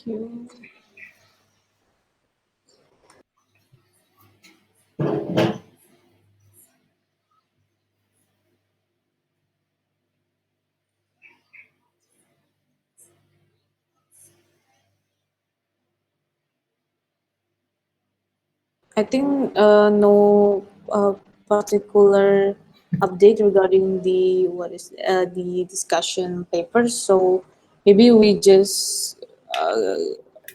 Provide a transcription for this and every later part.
you. I think no particular update regarding the the discussion paper. So maybe uh,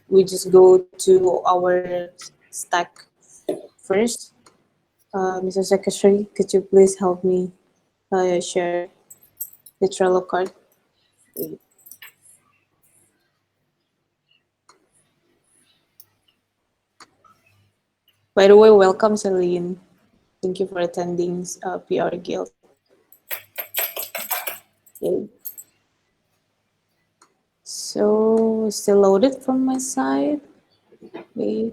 we just go to our stack first. Mr. Secretary, could you please help me share the Trello card? By the way, welcome Celine. Thank you for attending PR Guild. Okay. So still loaded from my side. Okay.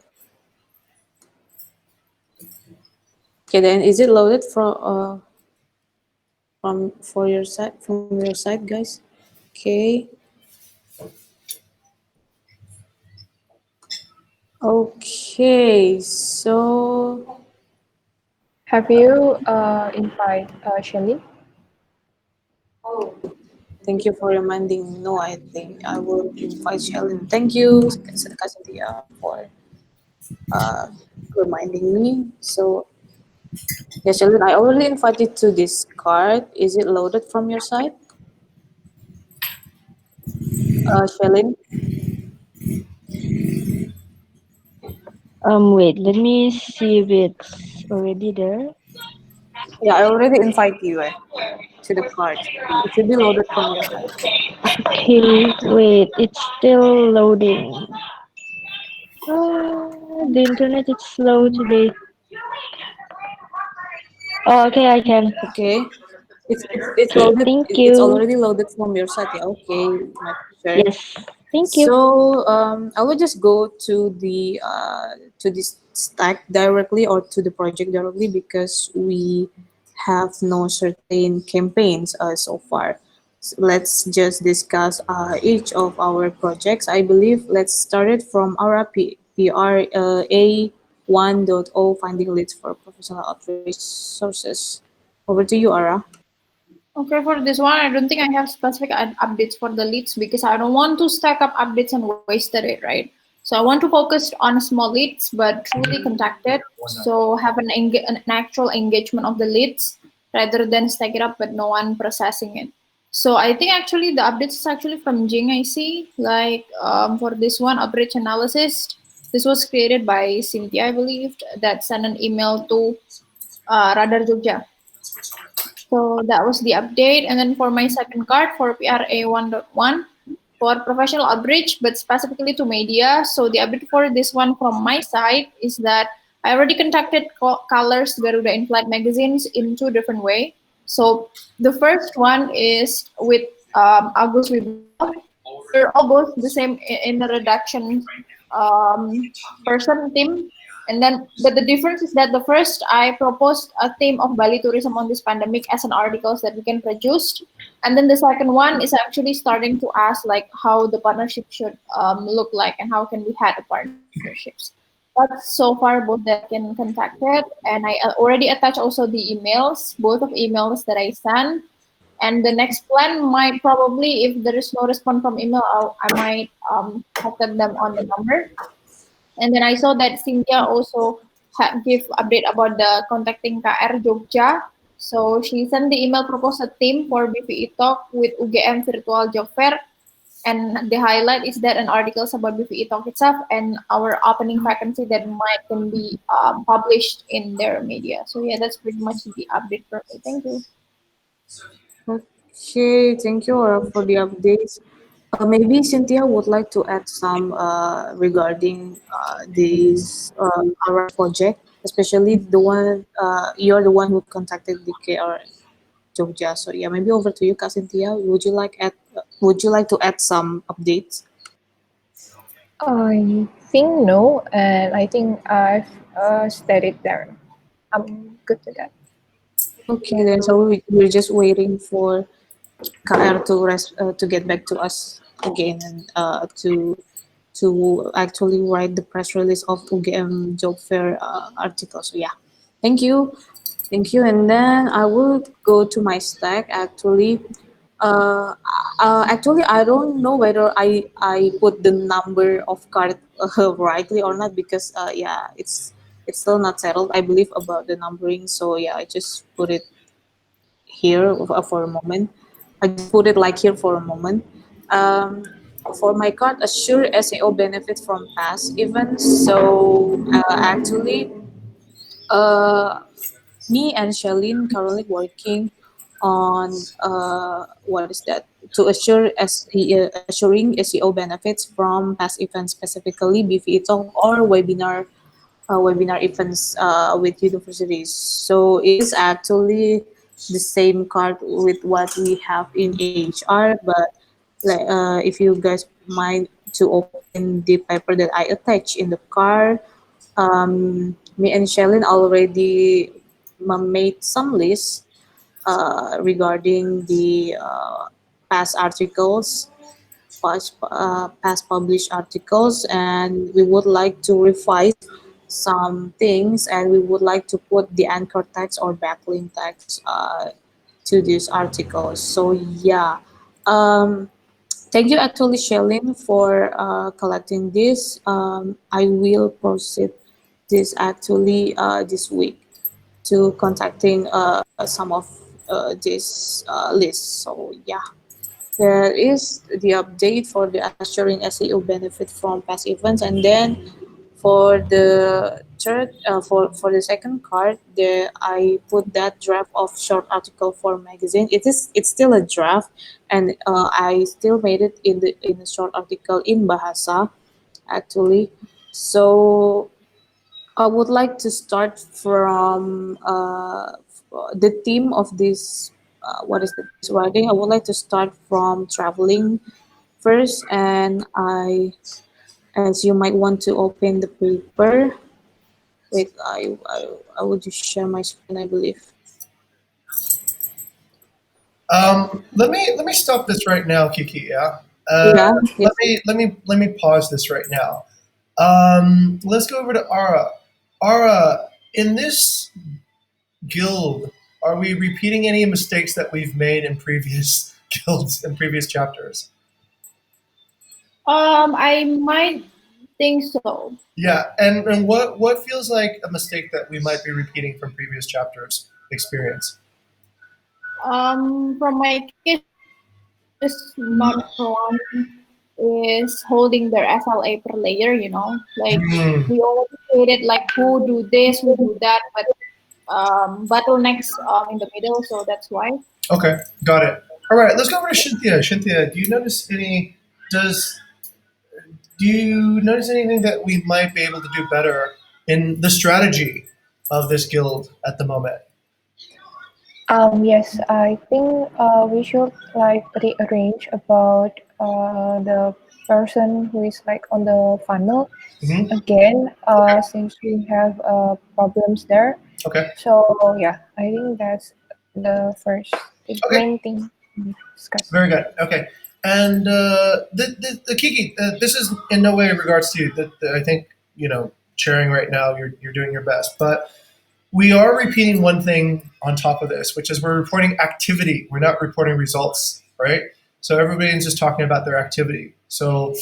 Okay, then is it loaded from for your side from your side, guys? Okay. Okay. So Have you invite Shelly? thank you for reminding. No, I think I will invite Shelly. Thank you, Kasadia, for uh, reminding me. So yeah, Shelly, I already invited to this card. Is it loaded from your side? Shelly? Wait, let me see if it's already there. Yeah, I already invite you to the card. It should be loaded from your side. Okay, wait, it's still loading. The internet is slow today. Oh, okay, I can. Okay. It's Okay, loaded. thank It's you. already loaded from your side. Yeah. Okay. My pleasure. Yes, thank you. So I will just go to this stack directly or to the project directly because we have no certain campaigns so far. So let's just discuss each of our projects. I believe let's start it from our PR A 1.0 finding leads for professional outreach sources. Over to you, Ara. Okay, for this one, I don't think I have specific updates for the leads because I don't want to stack up updates and wasted it, right? So I want to focus on small leads, but truly contacted. So have an actual engagement of the leads rather than stack it up, but no one processing it. So I think actually the updates is actually from Jing. I see like for this one outreach analysis, this was created by Cynthia, I believe, that sent an email to Radar Jogja. So that was the update. And then for my second card for PRA 1.1 for professional outreach, but specifically to media. So the update for this one from my side is that I already contacted Colors Garuda in-flight magazines in two different ways. So the first one is with Agus Wibowo. We're all both the same in the reduction person team. And then, but the difference is that the first I proposed a theme of Bali tourism on this pandemic as an articles that we can produce, and then the second one is actually starting to ask like how the partnership should look like and how can we have the partnerships. But so far both that I can contact it, and I already attach also the emails, both of emails that I sent. And the next plan might probably, if there is no response from email, I might contact them on the number. And then I saw that Cynthia also give update about the contacting KR Jogja. So she sent the email proposal team for BVI Talk with UGM virtual job fair. And the highlight is that an articles about BVI Talk itself and our opening vacancy that might can be published in their media. So yeah, that's pretty much the update for me. Thank you. Okay, thank you for the updates. Maybe Cynthia would like to add some regarding this our project, especially the one you're the one who contacted the KR Jogja. So yeah, maybe over to you, Kak Cynthia. Would you like to add some updates? I think no, and I think I've studied there. I'm good to that. Okay, then so we're just waiting for KR to to get back to us again and to to actually write the press release of UGM job fair article. So yeah, thank you. Thank you. And then I will go to my stack actually. Actually, I don't know whether I put the number of card rightly or not because yeah, it's still not settled. I believe about the numbering. So yeah, I just put it here for a moment. I just put it like here for a moment. Um, for my card, assure SEO benefit from past events. So actually, uh, me and Shalene currently working on what is that to assure assuring SEO benefits from past events, specifically BVE Talk or webinar events with universities. So it is actually the same card with what we have in AHR, but like if you guys mind to open the paper that I attach in the card, me and Shalyn already made some lists regarding the past articles, past published articles, and we would like to revise some things, and we would like to put the anchor text or backlink text to these articles. So yeah, um, thank you actually, Shalyn, for collecting this. I will proceed this actually this week to contacting some of this list. So yeah, there is the update for the assuring SEO benefit from past events, and then for the third for the second card, there I put that draft of short article for magazine. It's still a draft, and I still made it in a short article in Bahasa actually. So I would like to start from the theme of this. What is this writing? I would like to start from traveling first, and as you might want to open the paper. Wait, I will just share my screen, I believe. Let me stop this right now, Kiki. Yeah. Yeah. Let Yes. me pause this right now. Let's go over to Ara. Ara, in this guild, are we repeating any mistakes that we've made in previous guilds and previous chapters? I might think so. Yeah, and what feels like a mistake that we might be repeating from previous chapters experience? From my case, just number one is holding their SLA per layer. Like Hmm. we already created like who do this, who do that, but bottlenecks in the middle. So that's why. Okay, got it. All right, let's go over to Cynthia. Cynthia, do you notice any? Does do you notice anything that we might be able to do better in the strategy of this guild at the moment? Yes, I think we should like rearrange about the person who is like on the funnel Hmm. again, Okay. since we have problems there. Okay. So yeah, I think that's the Okay. main thing we discuss. Very good. Okay. And the Kiki, this is in no way in regards to you. I think sharing right now, you're doing your best, but we are repeating one thing on top of this, which is we're reporting activity. We're not reporting results, right? So everybody's just talking about their activity. So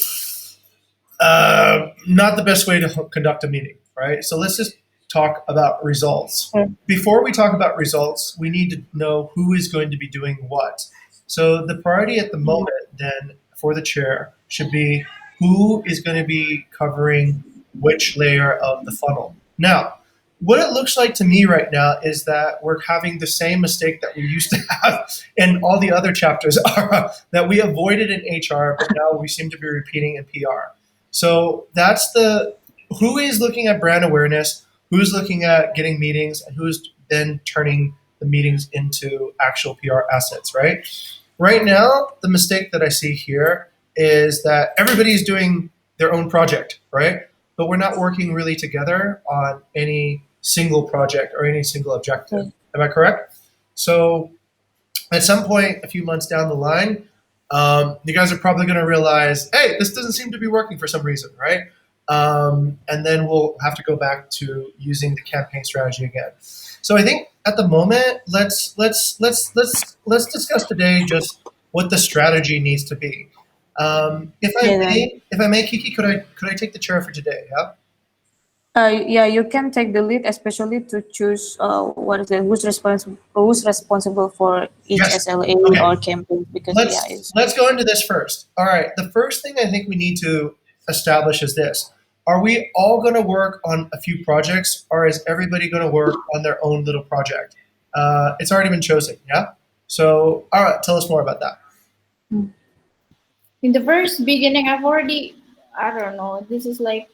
not the best way to conduct a meeting, right? So let's just talk about results. Before we talk about results, we need to know who is going to be doing what. So the priority at the moment then for the chair should be who is going to be covering which layer of the funnel. Now, what it looks like to me right now is that we're having the same mistake that we used to have in all the other chapters that we avoided in HR, but now we seem to be repeating in PR. So that's the who is looking at brand awareness, who's looking at getting meetings, and who's then turning the meetings into actual PR assets, right? Right now, the mistake that I see here is that everybody's doing their own project, right? But we're not working really together on any single project or any single objective. Am I correct? So at some point, a few months down the line, You guys are probably going to realize, hey, this doesn't seem to be working for some reason, right? And then we'll have to go back to using the campaign strategy again. So I think at the moment, let's discuss today just what the strategy needs to be. Yeah, then. If I may, Kiki, could I take the chair for today? Yeah. Yeah, you can take the lead, especially to choose what is it, who's responsible for each Yes. SLA Okay. or campaign, because yeah, it's Let's go into this first. All right. The first thing I think we need to establish is this: are we all going to work on a few projects, or is everybody going to work on their own little project? It's already been chosen. Yeah. So, all right. Tell us more about that. In the first beginning, I've already, I don't know, this is like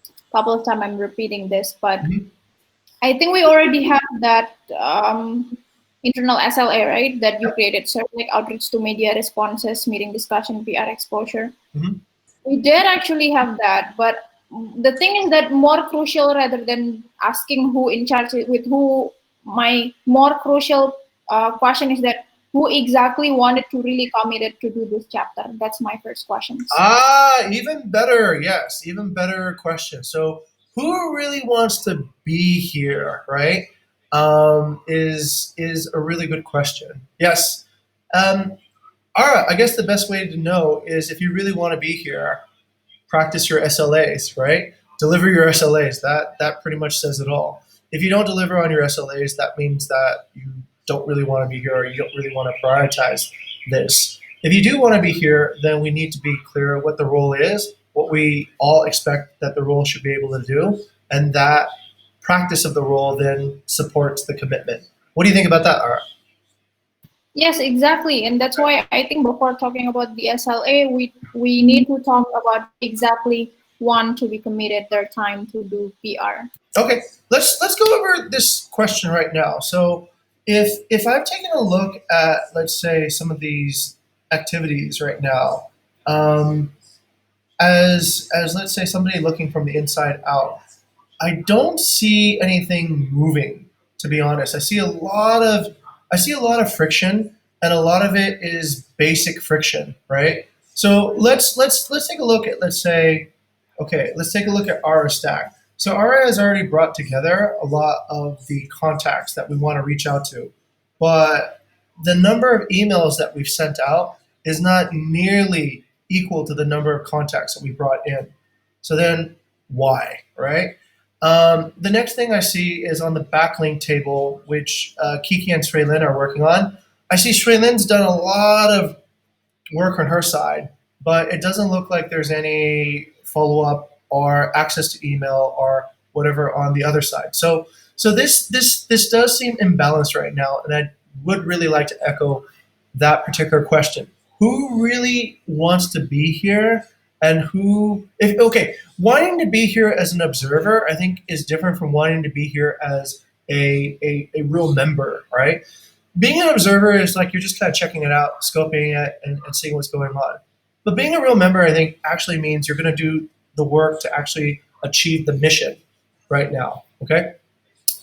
a couple of times I'm repeating this, but Mhm. I think we already have that internal SLA, right? That you created, so like outreach to media, responses, meeting discussion, PR exposure. Mhm. We did actually have that, but the thing is that more crucial rather than asking who in charge with who, my more crucial question is that who exactly wanted to really committed to do this chapter? That's my first question. Ah, even better. Yes, even better question. So, who really wants to be here, right? Is a really good question. Yes. All right. I guess the best way to know is if you really want to be here, practice your SLAs, right? Deliver your SLAs. That pretty much says it all. If you don't deliver on your SLAs, that means that you don't really want to be here or you don't really want to prioritize this. If you do want to be here, then we need to be clear what the role is, what we all expect that the role should be able to do, and that practice of the role then supports the commitment. What do you think about that, Ara? Yes, exactly, and that's why I think before talking about the SLA, we need to talk about exactly want to be committed their time to do PR. Okay, let's go over this question right now. So, if I've taken a look at, let's say, some of these activities right now, um, as let's say somebody looking from the inside out, I don't see anything moving. To be honest, I see a lot of friction, and a lot of it is basic friction, right? So let's take a look at, let's say, okay, let's take a look at Ara Stack. So Ara has already brought together a lot of the contacts that we want to reach out to, but the number of emails that we've sent out is not nearly equal to the number of contacts that we brought in. So then, why, right? The next thing I see is on the backlink table, which Kiki and Sreylin are working on. I see Sreylin's done a lot of work on her side, but it doesn't look like there's any follow up or access to email or whatever on the other side. So this does seem imbalanced right now, and I would really like to echo that particular question. Who really wants to be here, and who? If okay, wanting to be here as an observer, I think, is different from wanting to be here as a real member, right? Being an observer is like you're just kind of checking it out, scoping it, and seeing what's going on. But being a real member, I think, actually means you're going to do the work to actually achieve the mission right now. Okay.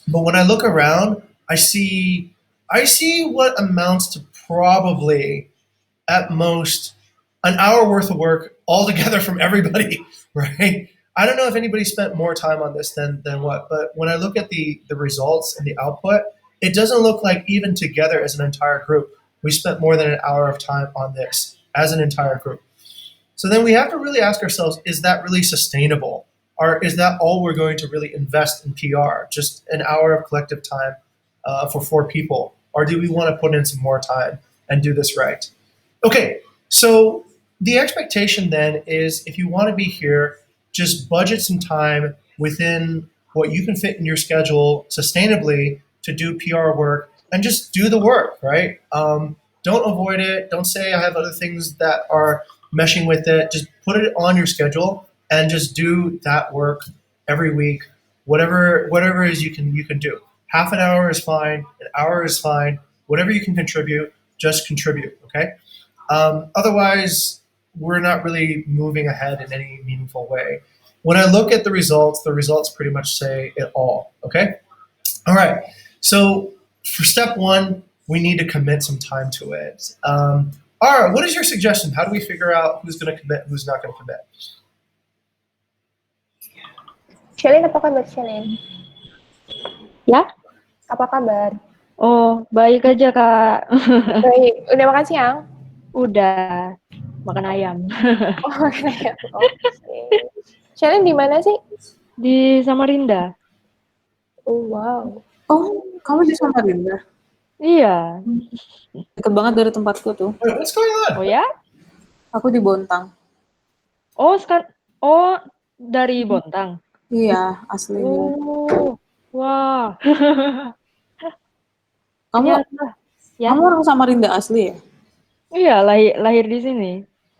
But when I look around, I see what amounts to probably at most an hour worth of work altogether from everybody, right? I don't know if anybody spent more time on this than what, but when I look at the results and the output, it doesn't look like even together as an entire group, we spent more than an hour of time on this as an entire group. So then we have to really ask ourselves, is that really sustainable? Or is that all we're going to really invest in PR? Just an hour of collective time for 4 people? Or do we want to put in some more time and do this right? Okay, so the expectation then is if you want to be here, just budget some time within what you can fit in your schedule sustainably to do PR work and just do the work, right? Don't avoid it. Don't say I have other things that are meshing with it. Just put it on your schedule and just do that work every week, whatever it is you can do. Half an hour is fine. An hour is fine. Whatever you can contribute, just contribute. Okay. Otherwise, we're not really moving ahead in any meaningful way. When I look at the results pretty much say it all. Okay? All right. So for step one, we need to commit some time to it. All right, what is your suggestion? How do we figure out who's going to commit, who's not going to commit? Shalin, apa kabar Shalin? Ya? Apa kabar? Oh, baik aja, Kak. Baik, udah makan siang? Udah makan ayam. Oh, makan ayam. Oke. Shalin di mana sih? Di Samarinda. Oh, wow. Oh, kamu di Samarinda? Iya. Deket banget dari tempatku tuh. Wait, what's going on? Oh ya? Aku di Bontang. Oh, dari Bontang. Iya, aslinya. Oh, wah. Kamu Ternyata. Ya? kamu orang Samarinda asli ya? Iya, lahir di sini.